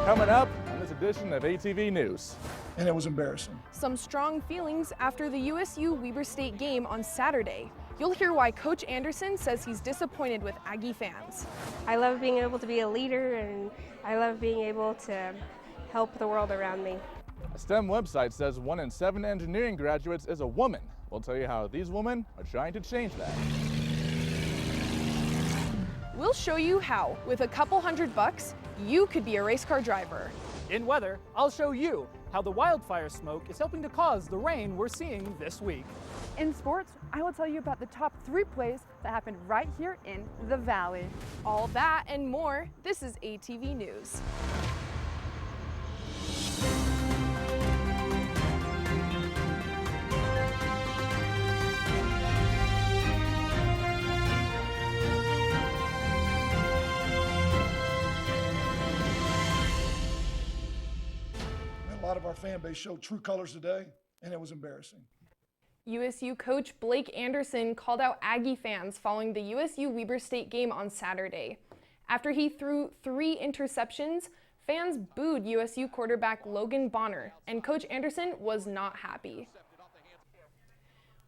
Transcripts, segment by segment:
Coming up on this edition of ATV News. And it was embarrassing. Some strong feelings after the USU Weber State game on Saturday. You'll hear why Coach Anderson says he's disappointed with Aggie fans. I love being able to be a leader, and I love being able to help the world around me. A STEM website says 1 in 7 engineering graduates is a woman. We'll tell you how these women are trying to change that. We'll show you how, with a couple $100, you could be a race car driver. In weather, I'll show you how the wildfire smoke is helping to cause the rain we're seeing this week. In sports, I will tell you about the top 3 plays that happened right here in the Valley. All that and more, this is ATV News. A lot of our fan base showed true colors today, and it was embarrassing. USU coach Blake Anderson called out Aggie fans following the USU Weber State game on Saturday. After he threw 3 interceptions, fans booed USU quarterback Logan Bonner, and Coach Anderson was not happy.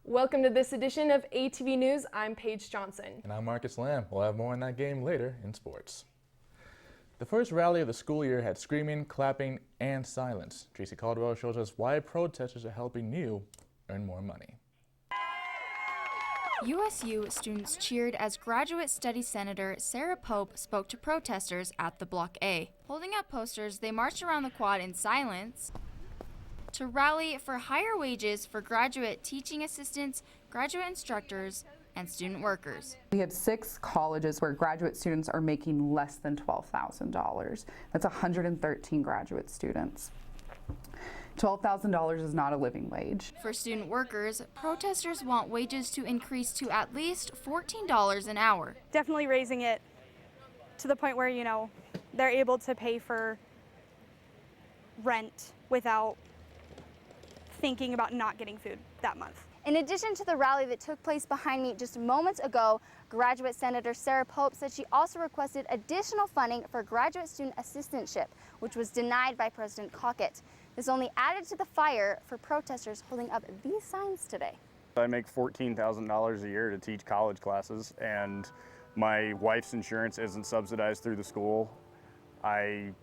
Welcome to this edition of ATV News. I'm Paige Johnson. And I'm Marcus Lamb. We'll have more on that game later in sports. The first rally of the school year had screaming, clapping, and silence. Tracy Caldwell shows us why protesters are helping you earn more money. USU students cheered as Graduate Studies Senator Sarah Pope spoke to protesters at the Block A. Holding up posters, they marched around the quad in silence to rally for higher wages for graduate teaching assistants, graduate instructors, and student workers. We have 6 colleges where graduate students are making less than $12,000. That's 113 graduate students. $12,000 is not a living wage. For student workers, protesters want wages to increase to at least $14 an hour. Definitely raising it to the point where, they're able to pay for rent without thinking about not getting food that month. In addition to the rally that took place behind me just moments ago, Graduate Senator Sarah Pope said she also requested additional funding for graduate student assistantship, which was denied by President Cockett. This only added to the fire for protesters holding up these signs today. I make $14,000 a year to teach college classes, and my wife's insurance isn't subsidized through the school. I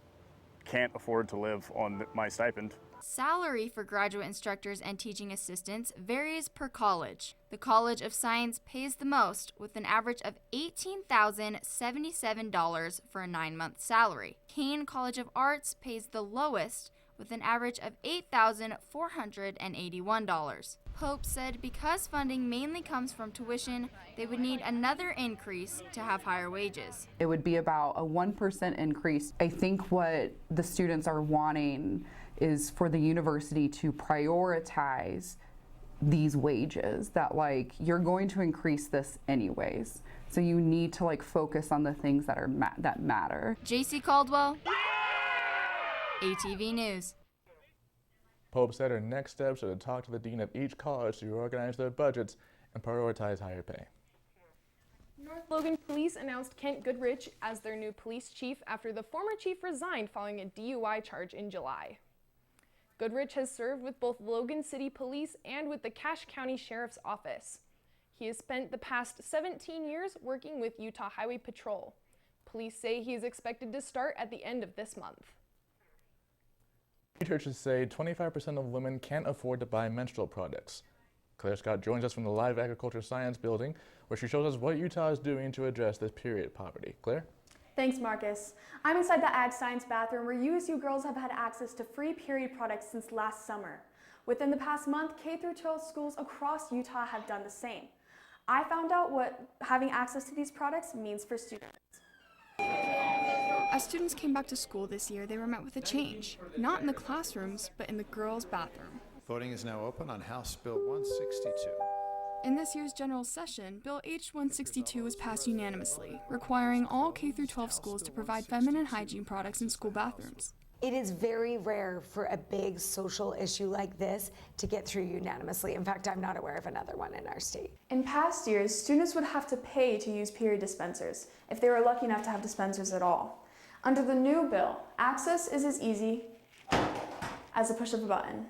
can't afford to live on my stipend. Salary for graduate instructors and teaching assistants varies per college. The College of Science pays the most, with an average of $18,077 for a 9-month salary. Kane College of Arts pays the lowest, with an average of $8,481. Pope said because funding mainly comes from tuition, they would need another increase to have higher wages. It would be about a 1% increase. I think what the students are wanting is for the university to prioritize these wages, that you're going to increase this anyways. So you need to focus on the things that are that matter. JC Caldwell, ATV News. Pope said her next steps are to talk to the dean of each college to reorganize their budgets and prioritize higher pay. North Logan Police announced Kent Goodrich as their new police chief after the former chief resigned following a DUI charge in July. Goodrich has served with both Logan City Police and with the Cache County Sheriff's Office. He has spent the past 17 years working with Utah Highway Patrol. Police say he is expected to start at the end of this month. Researchers say 25% of women can't afford to buy menstrual products. Claire Scott joins us from the Live Agriculture Science Building, where she shows us what Utah is doing to address this period poverty. Claire? Thanks, Marcus. I'm inside the Ag Science bathroom where USU girls have had access to free period products since last summer. Within the past month, K-12 schools across Utah have done the same. I found out what having access to these products means for students. As students came back to school this year, they were met with a change, not in the classrooms, but in the girls' bathroom. Voting is now open on House Bill 162. In this year's general session, Bill H-162 was passed unanimously, requiring all K-12 schools to provide feminine hygiene products in school bathrooms. It is very rare for a big social issue like this to get through unanimously. In fact, I'm not aware of another one in our state. In past years, students would have to pay to use period dispensers if they were lucky enough to have dispensers at all. Under the new bill, Access is as easy as a push of a button.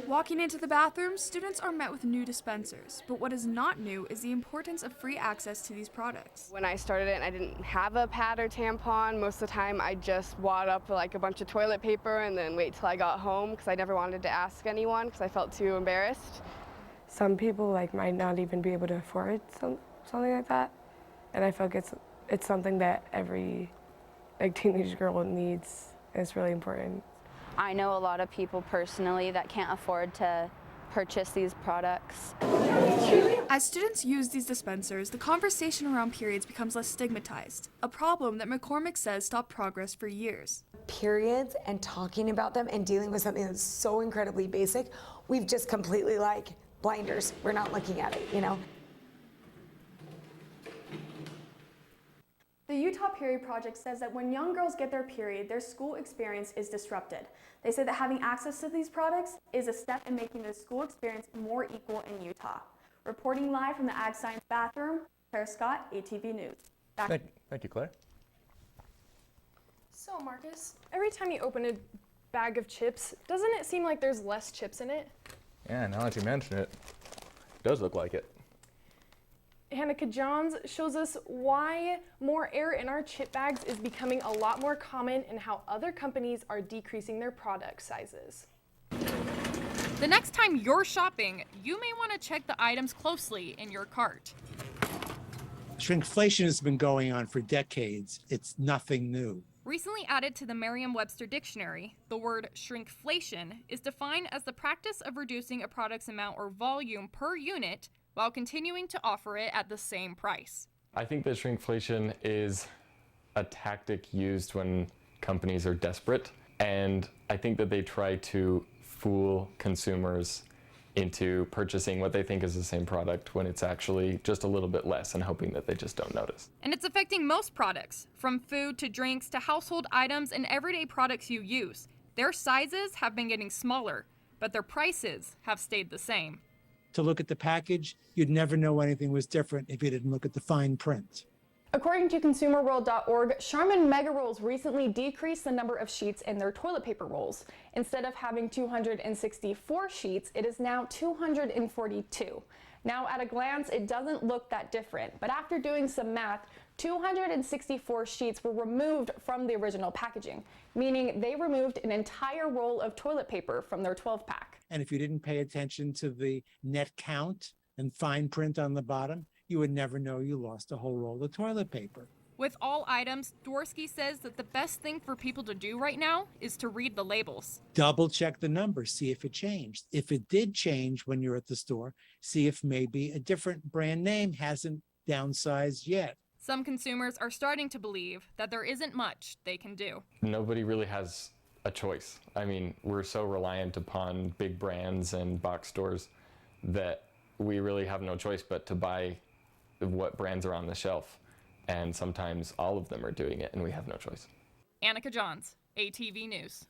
Walking into the bathroom, students are met with new dispensers, but what is not new is the importance of free access to these products. When I started it, I didn't have a pad or tampon. Most of the time, I just wad up like a bunch of toilet paper and then wait till I got home because I never wanted to ask anyone because I felt too embarrassed. Some people might not even be able to afford something like that, and I feel like it's something that every teenage girl needs, and it's really important. I know a lot of people personally that can't afford to purchase these products. As students use these dispensers, the conversation around periods becomes less stigmatized, a problem that McCormick says stopped progress for years. Periods and talking about them and dealing with something that's so incredibly basic, we've just completely blinders. We're not looking at it, The Utah Period Project says that when young girls get their period, their school experience is disrupted. They say that having access to these products is a step in making the school experience more equal in Utah. Reporting live from the Ag Science bathroom, Claire Scott, ATV News. Thank you, Claire. So, Marcus, every time you open a bag of chips, doesn't it seem like there's less chips in it? Yeah, now that you mention it, it does look like it. Hanneke Johns shows us why more air in our chip bags is becoming a lot more common and how other companies are decreasing their product sizes. The next time you're shopping, you may want to check the items closely in your cart. Shrinkflation has been going on for decades. It's nothing new. Recently added to the Merriam-Webster dictionary, the word shrinkflation is defined as the practice of reducing a product's amount or volume per unit while continuing to offer it at the same price. I think that shrinkflation is a tactic used when companies are desperate, and I think that they try to fool consumers into purchasing what they think is the same product when it's actually just a little bit less and hoping that they just don't notice. And it's affecting most products, from food to drinks to household items and everyday products you use. Their sizes have been getting smaller, but their prices have stayed the same. To look at the package, you'd never know anything was different if you didn't look at the fine print. According to consumerworld.org, Charmin Mega Rolls recently decreased the number of sheets in their toilet paper rolls. Instead of having 264 sheets, it is now 242. Now, at a glance, it doesn't look that different, but after doing some math, 264 sheets were removed from the original packaging, meaning they removed an entire roll of toilet paper from their 12-pack. And if you didn't pay attention to the net count and fine print on the bottom, you would never know you lost a whole roll of toilet paper. With all items, Dworsky says that the best thing for people to do right now is to read the labels. Double check the numbers, see if it changed. If it did change when you're at the store, see if maybe a different brand name hasn't downsized yet. Some consumers are starting to believe that there isn't much they can do. Nobody really has a choice. I mean, we're so reliant upon big brands and box stores that we really have no choice but to buy what brands are on the shelf. And sometimes all of them are doing it and we have no choice. Hanneke Johns, ATV News.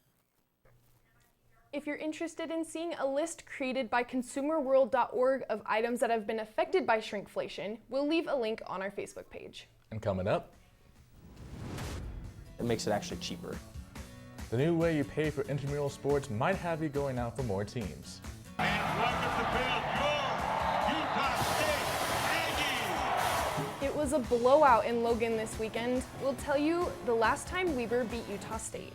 If you're interested in seeing a list created by consumerworld.org of items that have been affected by shrinkflation, we'll leave a link on our Facebook page. And coming up, it makes it actually cheaper. The new way you pay for intramural sports might have you going out for more teams. It was a blowout in Logan this weekend. We'll tell you the last time Weber beat Utah State.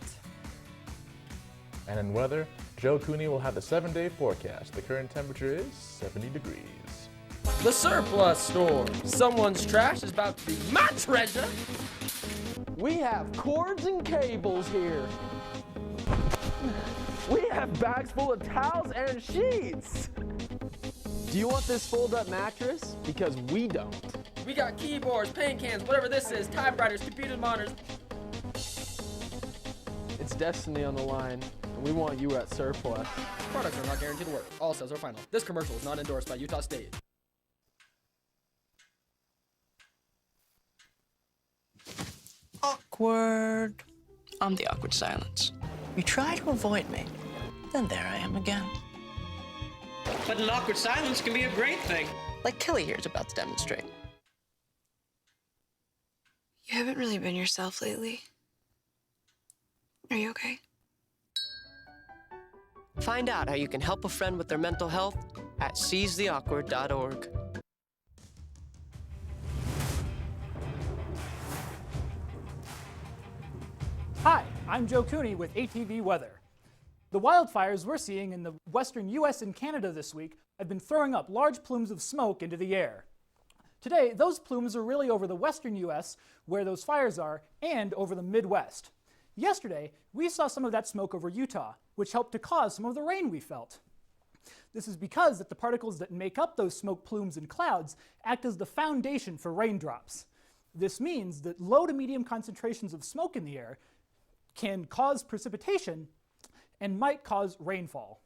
And in weather, Joe Cooney will have the 7-day forecast. The current temperature is 70 degrees. The surplus store. Someone's trash is about to be my treasure. We have cords and cables here. We have bags full of towels and sheets. Do you want this fold-up mattress? Because we don't. We got keyboards, paint cans, whatever this is, typewriters, computer monitors. It's destiny on the line, and we want you at surplus. Products are not guaranteed to work. All sales are final. This commercial is not endorsed by Utah State. Awkward. I'm the awkward silence. You try to avoid me, then there I am again. But an awkward silence can be a great thing. Like Kelly here is about to demonstrate. You haven't really been yourself lately. Are you okay? Find out how you can help a friend with their mental health at seizetheawkward.org. Hi, I'm Joe Cooney with ATV Weather. The wildfires we're seeing in the western U.S. and Canada this week have been throwing up large plumes of smoke into the air. Today, those plumes are really over the western U.S., where those fires are, and over the Midwest. Yesterday, we saw some of that smoke over Utah, which helped to cause some of the rain we felt. This is because the particles that make up those smoke plumes and clouds act as the foundation for raindrops. This means that low to medium concentrations of smoke in the air can cause precipitation and might cause rainfall.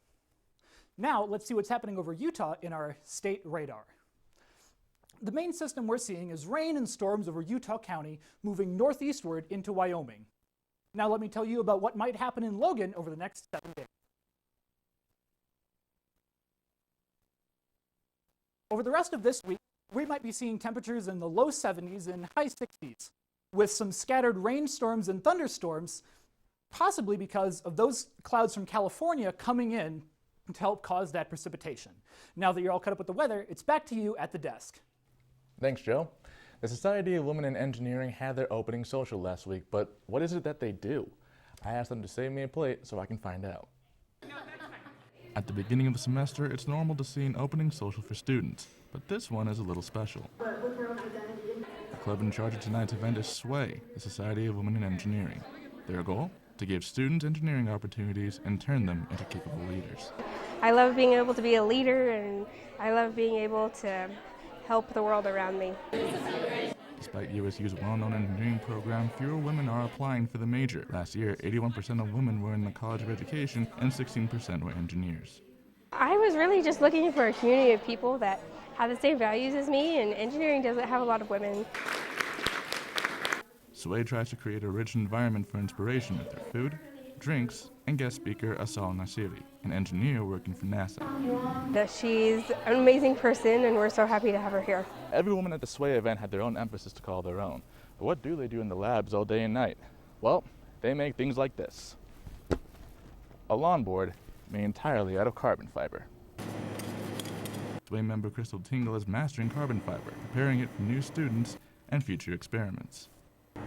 Now, let's see what's happening over Utah in our state radar. The main system we're seeing is rain and storms over Utah County moving northeastward into Wyoming. Now let me tell you about what might happen in Logan over the next 7 days. Over the rest of this week, we might be seeing temperatures in the low 70s and high 60s, with some scattered rainstorms and thunderstorms, possibly because of those clouds from California coming in to help cause that precipitation. Now that you're all caught up with the weather, it's back to you at the desk. Thanks, Joe. The Society of Women in Engineering had their opening social last week, but what is it that they do? I asked them to save me a plate so I can find out. At the beginning of the semester, it's normal to see an opening social for students, but this one is a little special. The club in charge of tonight's event is SWAY, the Society of Women in Engineering. Their goal? To give students engineering opportunities and turn them into capable leaders. I love being able to be a leader, and I love being able to help the world around me. Despite USU's well-known engineering program, fewer women are applying for the major. Last year, 81% of women were in the College of Education and 16% were engineers. I was really just looking for a community of people that have the same values as me, and engineering doesn't have a lot of women. SWAY tries to create a rich environment for inspiration with their food, drinks, and guest speaker Asal Nasiri, an engineer working for NASA. She's an amazing person, and we're so happy to have her here. Every woman at the SWAY event had their own emphasis to call their own. But what do they do in the labs all day and night? Well, they make things like this. A lawn board made entirely out of carbon fiber. SWAY member Crystal Tingle is mastering carbon fiber, preparing it for new students and future experiments.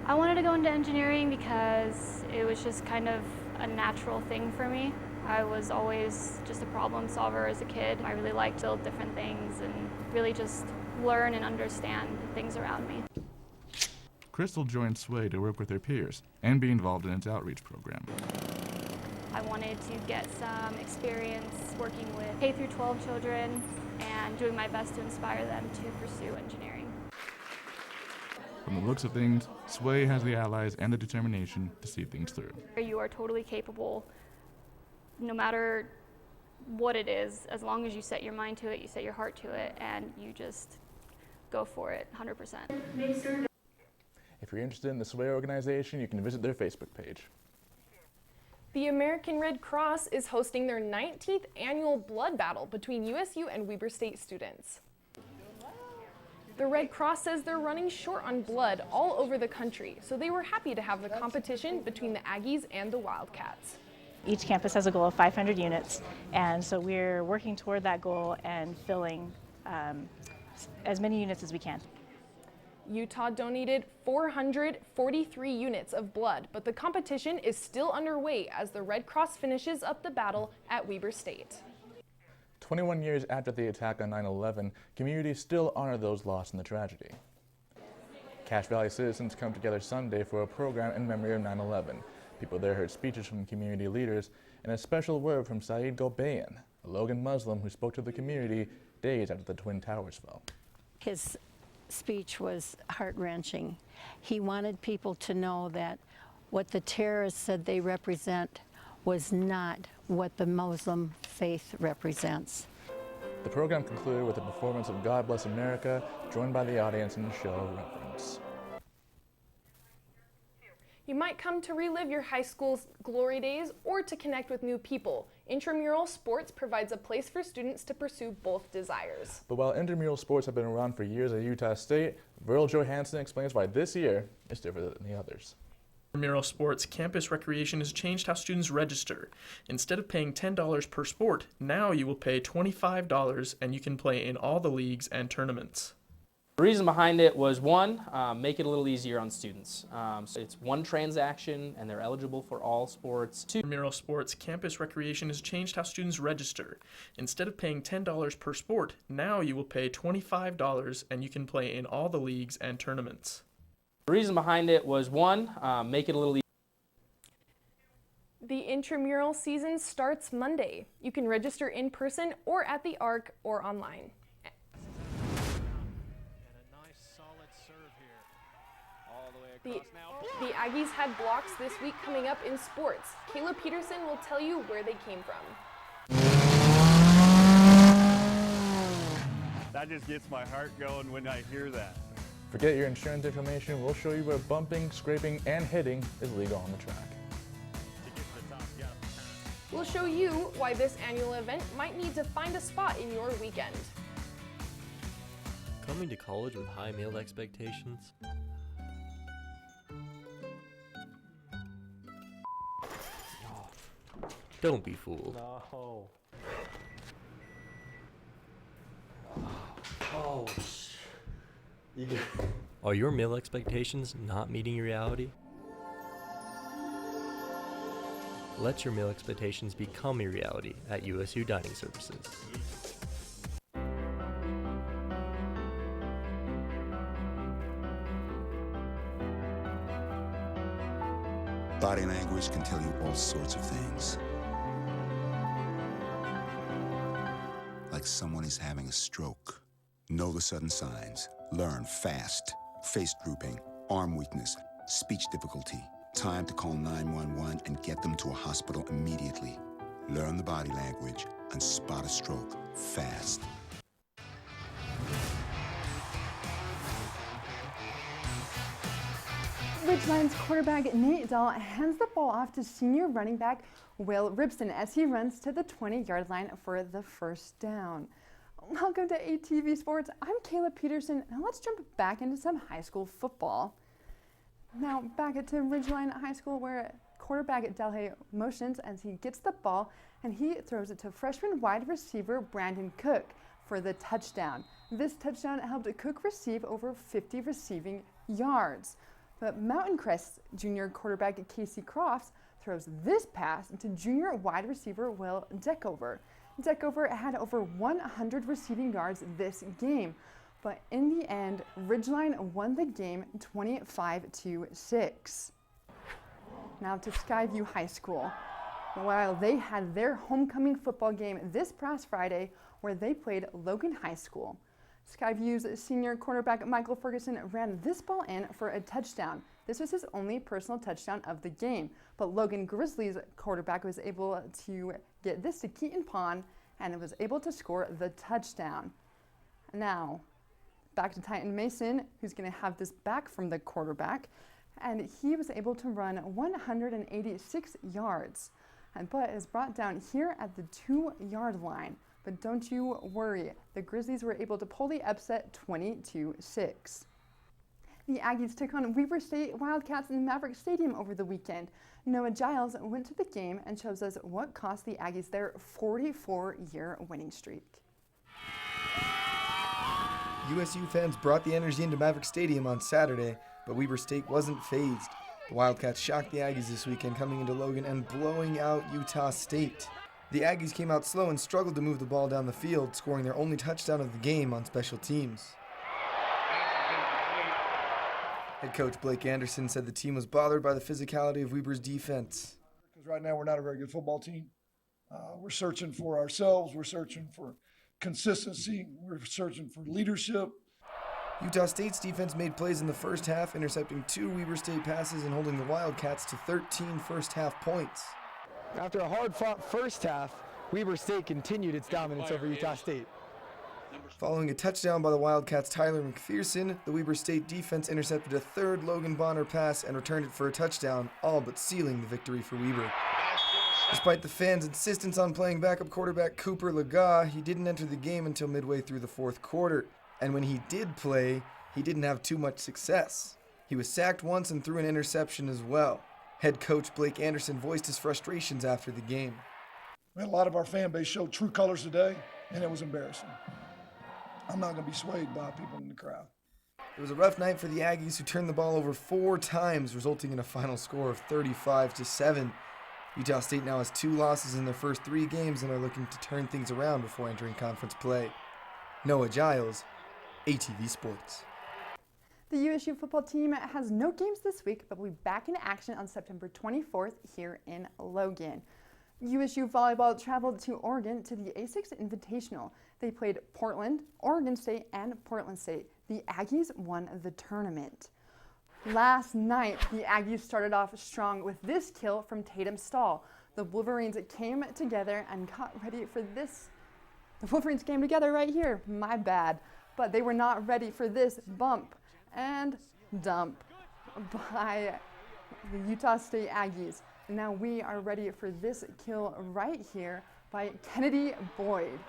I wanted to go into engineering because it was just kind of a natural thing for me. I was always just a problem solver as a kid. I really liked to build different things and really just learn and understand things around me. Crystal joined SWAY to work with her peers and be involved in its outreach program. I wanted to get some experience working with K-12 children and doing my best to inspire them to pursue engineering. From the looks of things, SWAY has the allies and the determination to see things through. You are totally capable, no matter what it is, as long as you set your mind to it, you set your heart to it, and you just go for it 100%. If you're interested in the SWAY organization, you can visit their Facebook page. The American Red Cross is hosting their 19th annual blood battle between USU and Weber State students. The Red Cross says they're running short on blood all over the country, so they were happy to have the competition between the Aggies and the Wildcats. Each campus has a goal of 500 units, and so we're working toward that goal and filling as many units as we can. Utah donated 443 units of blood, but the competition is still underway as the Red Cross finishes up the battle at Weber State. 21 years after the attack on 9/11, communities still honor those lost in the tragedy. Cache Valley citizens come together Sunday for a program in memory of 9/11. People there heard speeches from community leaders and a special word from Saeed Golbayan, a Logan Muslim who spoke to the community days after the Twin Towers fell. His speech was heart-wrenching. He wanted people to know that what the terrorists said they represent was not what the Muslim faith represents. The program concluded with a performance of God Bless America, joined by the audience in a show of reverence. You might come to relive your high school's glory days or to connect with new people. Intramural sports provides a place for students to pursue both desires. But while intramural sports have been around for years at Utah State, Virl Johansson explains why this year is different than the others. Intramural sports campus recreation has changed how students register. Instead of paying $10 per sport, now you will pay $25 and you can play in all the leagues and tournaments. The reason behind it was one, make it a little easier on students. So it's one transaction and they're eligible for all sports. Intramural sports campus recreation has changed how students register. Instead of paying $10 per sport, now you will pay $25 and you can play in all the leagues and tournaments. The reason behind it was one, make it a little easier. The intramural season starts Monday. You can register in person or at the Arc or online. The Aggies had blocks this week coming up in sports. Kayla Peterson will tell you where they came from. That just gets my heart going when I hear that. Forget your insurance information. We'll show you where bumping, scraping, and hitting is legal on the track. We'll show you why this annual event might need to find a spot in your weekend. Coming to college with high meal expectations? Don't be fooled. No. Oh, Are your meal expectations not meeting reality? Let your meal expectations become a reality at USU Dining Services. Body language can tell you all sorts of things. Like someone is having a stroke. Know the sudden signs. Learn fast. Face drooping, arm weakness, speech difficulty. Time to call 911 and get them to a hospital immediately. Learn the body language and spot a stroke fast. Ridgeline's quarterback Nate Dahl hands the ball off to senior running back Will Ribson as he runs to the 20-yard line for the first down. Welcome to ATV Sports. I'm Kayla Peterson. Now let's jump back into some high school football. Now back to Ridgeline High School, where quarterback Delhay motions as he gets the ball and he throws it to freshman wide receiver Brandon Cook for the touchdown. This touchdown helped Cook receive over 50 receiving yards. But Mountain Crest's junior quarterback Casey Crofts throws this pass to junior wide receiver Will Deckover. Deckover had over 100 receiving yards this game, but in the end, Ridgeline won the game 25-6. Now to Skyview High School. While they had their homecoming football game this past Friday, where they played Logan High School. Skyview's senior quarterback Michael Ferguson ran this ball in for a touchdown. This was his only personal touchdown of the game, but Logan Grizzlies quarterback was able to get this to Keaton Pond and was able to score the touchdown. Now, back to Titan Mason, who's going to have this back from the quarterback, and he was able to run 186 yards, but is brought down here at the 2-yard line. But don't you worry, the Grizzlies were able to pull the upset 22-6. The Aggies took on Weber State Wildcats in Maverick Stadium over the weekend. Noah Giles went to the game and shows us what cost the Aggies their 44-year winning streak. USU fans brought the energy into Maverick Stadium on Saturday, but Weber State wasn't fazed. The Wildcats shocked the Aggies this weekend, coming into Logan and blowing out Utah State. The Aggies came out slow and struggled to move the ball down the field, scoring their only touchdown of the game on special teams. Head coach Blake Anderson said the team was bothered by the physicality of Weber's defense. Because right now we're not a very good football team. We're searching for ourselves. We're searching for consistency. We're searching for leadership. Utah State's defense made plays in the first half, intercepting 2 Weber State passes and holding the Wildcats to 13 first-half points. After a hard-fought first half, Weber State continued its dominance over Utah State. Following a touchdown by the Wildcats' Tyler McPherson, the Weber State defense intercepted a third Logan Bonner pass and returned it for a touchdown, all but sealing the victory for Weber. Despite the fans' insistence on playing backup quarterback Cooper Laga, he didn't enter the game until midway through the fourth quarter. And when he did play, he didn't have too much success. He was sacked once and threw an interception as well. Head coach Blake Anderson voiced his frustrations after the game. We had a lot of our fan base show true colors today, and it was embarrassing. I'm not going to be swayed by people in the crowd. It was a rough night for the Aggies, who turned the ball over 4 times, resulting in a final score of 35-7. Utah State now has 2 losses in their first 3 games and are looking to turn things around before entering conference play. Noah Giles, ATV Sports. The USU football team has no games this week, but will be back in action on September 24th here in Logan. USU volleyball traveled to Oregon to the A6 Invitational. They played Portland, Oregon State, and Portland State. The Aggies won the tournament. Last night, the Aggies started off strong with this kill from Tatum Stahl. The Wolverines came together and got ready for this. The Wolverines came together right here, my bad. But they were not ready for this bump and dump by the Utah State Aggies. Now we are ready for this kill right here by Kennedy Boyd.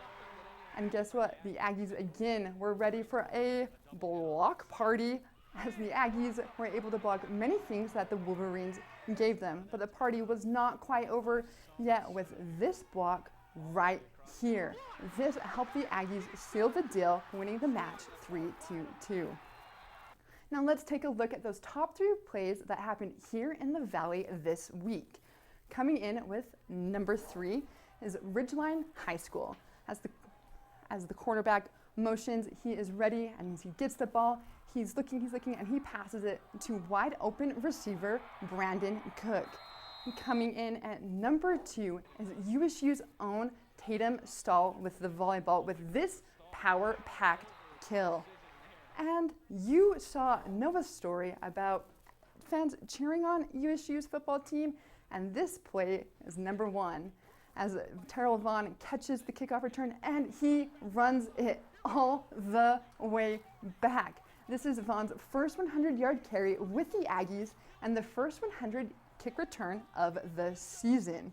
And guess what? The Aggies again were ready for a block party, as the Aggies were able to block many things that the Wolverines gave them. But the party was not quite over yet with this block right here. This helped the Aggies seal the deal, winning the match 3-2. Now let's take a look at those top 3 plays that happened here in the Valley this week. Coming in with number 3 is Ridgeline High School. As the quarterback motions, he is ready, and as he gets the ball, he's looking, and he passes it to wide open receiver Brandon Cook. Coming in at number 2 is USU's own Tatum Stahl with the volleyball with this power-packed kill. And you saw Noah's story about fans cheering on USU's football team, and this play is number 1 as Terrell Vaughn catches the kickoff return and he runs it all the way back. This is Vaughn's first 100-yard carry with the Aggies and the first 100 kick return of the season.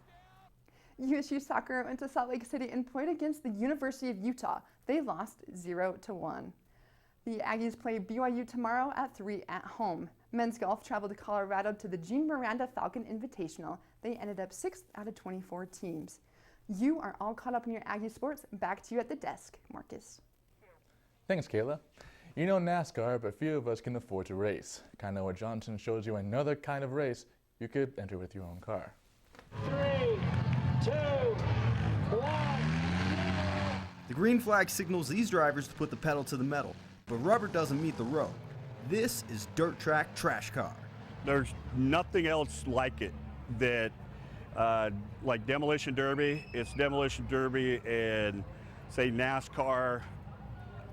USU soccer went to Salt Lake City and played against the University of Utah. They lost 0-1. The Aggies play BYU tomorrow at 3 at home. Men's golf traveled to Colorado to the Gene Miranda Falcon Invitational. They ended up 6th out of 24 teams. You are all caught up in your Aggie sports. Back to you at the desk, Marcus. Thanks, Kayla. You know NASCAR, but few of us can afford to race. Noah Johnson shows you another kind of race you could enter with your own car. 3, 2, 1. The green flag signals these drivers to put the pedal to the metal, but rubber doesn't meet the road. This is Dirt Track Trash Car. There's nothing else like it that, like Demolition Derby. It's Demolition Derby and, say, NASCAR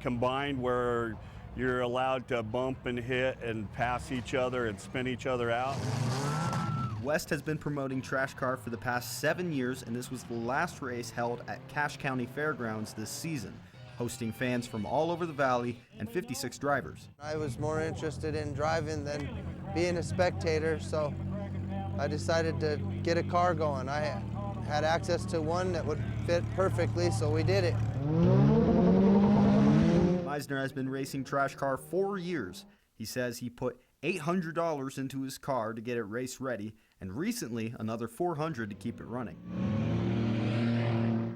combined, where you're allowed to bump and hit and pass each other and spin each other out. West has been promoting Trash Car for the past 7 years, and this was the last race held at Cache County Fairgrounds this season, hosting fans from all over the valley and 56 drivers. I was more interested in driving than being a spectator, so I decided to get a car going. I had access to one that would fit perfectly, so we did it. Meisner has been racing Trash Car 4 years. He says he put $800 into his car to get it race ready, and recently another $400 to keep it running.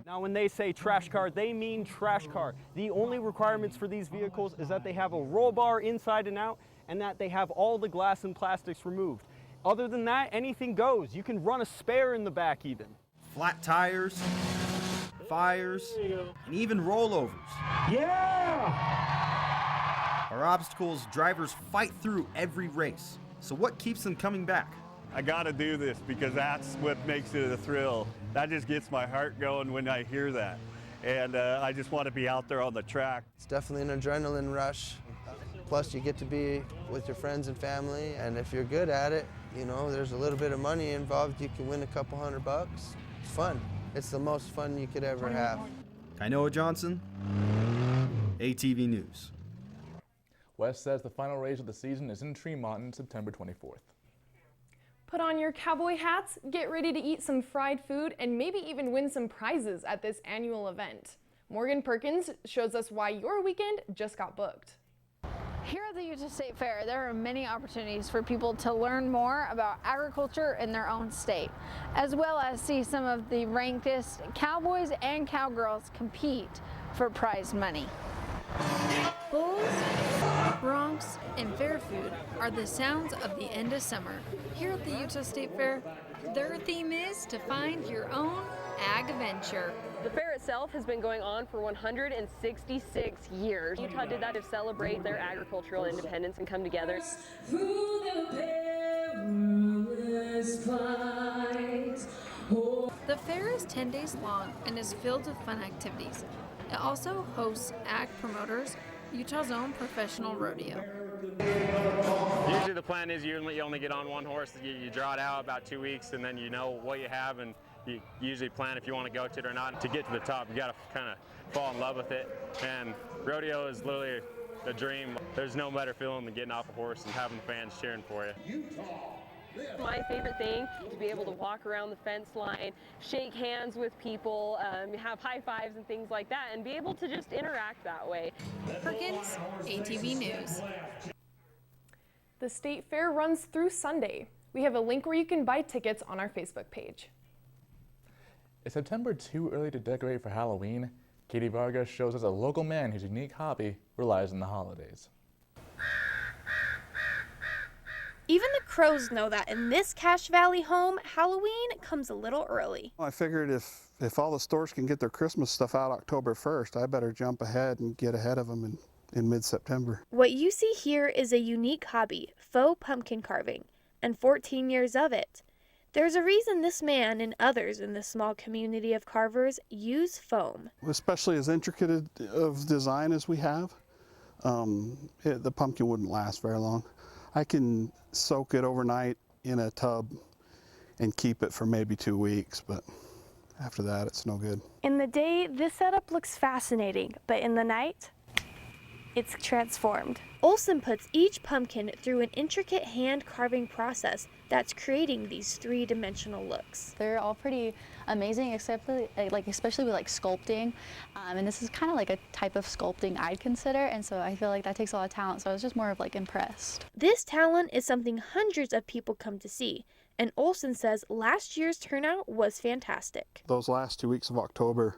Now when they say trash car, they mean trash car. The only requirements for these vehicles is that they have a roll bar inside and out, and that they have all the glass and plastics removed. Other than that, anything goes. You can run a spare in the back even. Flat tires, fires, and even rollovers. Yeah! Our obstacles drivers fight through every race. So what keeps them coming back? I gotta do this because that's what makes it a thrill. That just gets my heart going when I hear that. And I just want to be out there on the track. It's definitely an adrenaline rush. Plus you get to be with your friends and family, and if you're good at it, you know, there's a little bit of money involved. You can win a couple $100. It's fun. It's the most fun you could ever have. Noah Johnson, ATV News. West says the final race of the season is in Tremont on September 24th. Put on your cowboy hats, get ready to eat some fried food, and maybe even win some prizes at this annual event. Morgan Perkins shows us why your weekend just got booked. Here at the Utah State Fair, there are many opportunities for people to learn more about agriculture in their own state, as well as see some of the rankest cowboys and cowgirls compete for prize money. Bulls, broncs, and fair food are the sounds of the end of summer. Here at the Utah State Fair, their theme is to find your own ag adventure. The fair itself has been going on for 166 years. Utah did that to celebrate their agricultural independence and come together. The fair is 10 days long and is filled with fun activities. It also hosts ag promoters, Utah's own professional rodeo. Usually the plan is you only get on one horse, you draw it out about 2 weeks, and then you know what you have, and you usually plan if you want to go to it or not. To get to the top, you got to kind of fall in love with it, and rodeo is literally a dream. There's no better feeling than getting off a horse and having fans cheering for you. My favorite thing is to be able to walk around the fence line, shake hands with people, have high fives and things like that, and be able to just interact that way. Perkins, ATV News. The State Fair runs through Sunday. We have a link where you can buy tickets on our Facebook page. Is September too early to decorate for Halloween? Katie Vargas shows us a local man whose unique hobby relies on the holidays. Even the crows know that in this Cache Valley home, Halloween comes a little early. I figured if all the stores can get their Christmas stuff out October 1st, I better jump ahead and get ahead of them in mid-September. What you see here is a unique hobby, faux pumpkin carving, and 14 years of it. There's a reason this man and others in this small community of carvers use foam. Especially as intricate of design as we have, the pumpkin wouldn't last very long. I can soak it overnight in a tub and keep it for maybe 2 weeks, but after that it's no good. In the day, this setup looks fascinating, but in the night, it's transformed. Olson puts each pumpkin through an intricate hand carving process that's creating these three-dimensional looks. They're all pretty amazing, especially with sculpting. And this is kind of like a type of sculpting I'd consider, and so I feel like that takes a lot of talent, so I was just more of impressed. This talent is something hundreds of people come to see, and Olson says last year's turnout was fantastic. Those last 2 weeks of October,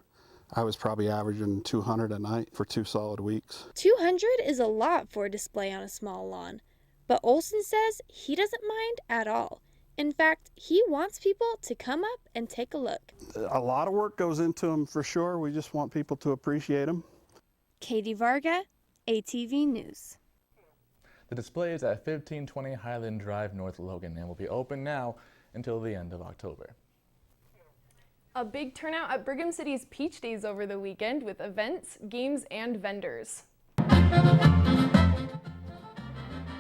I was probably averaging 200 a night for 2 solid weeks. 200 is a lot for a display on a small lawn, but Olson says he doesn't mind at all. In fact, he wants people to come up and take a look. A lot of work goes into them for sure. We just want people to appreciate them. Katie Varga, ATV News. The display is at 1520 Highland Drive, North Logan, and will be open now until the end of October. A big turnout at Brigham City's Peach Days over the weekend with events, games, and vendors.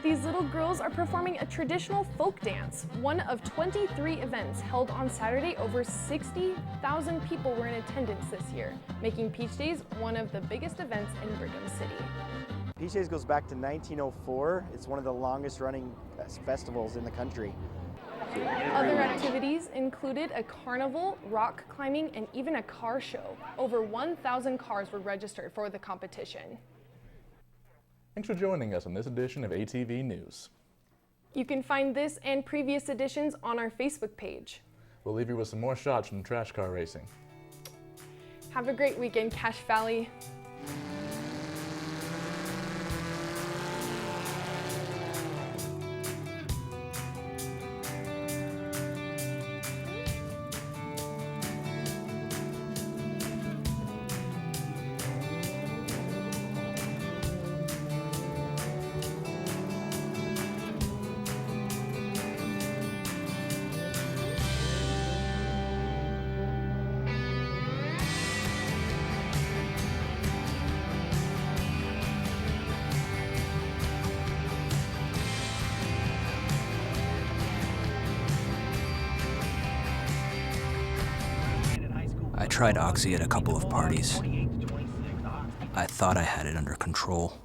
These little girls are performing a traditional folk dance, one of 23 events held on Saturday. Over 60,000 people were in attendance this year, making Peach Days one of the biggest events in Brigham City. Peach Days goes back to 1904. It's one of the longest running festivals in the country. Other activities included a carnival, rock climbing, and even a car show. Over 1,000 cars were registered for the competition. Thanks for joining us on this edition of ATV News. You can find this and previous editions on our Facebook page. We'll leave you with some more shots from trash car racing. Have a great weekend, Cache Valley. I tried Oxy at a couple of parties. I thought I had it under control.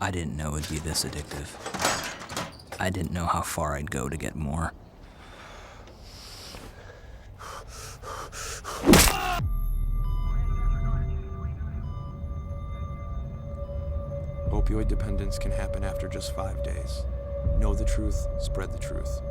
I didn't know it'd be this addictive. I didn't know how far I'd go to get more. opioid dependence can happen after just 5 days. Know the truth, spread the truth.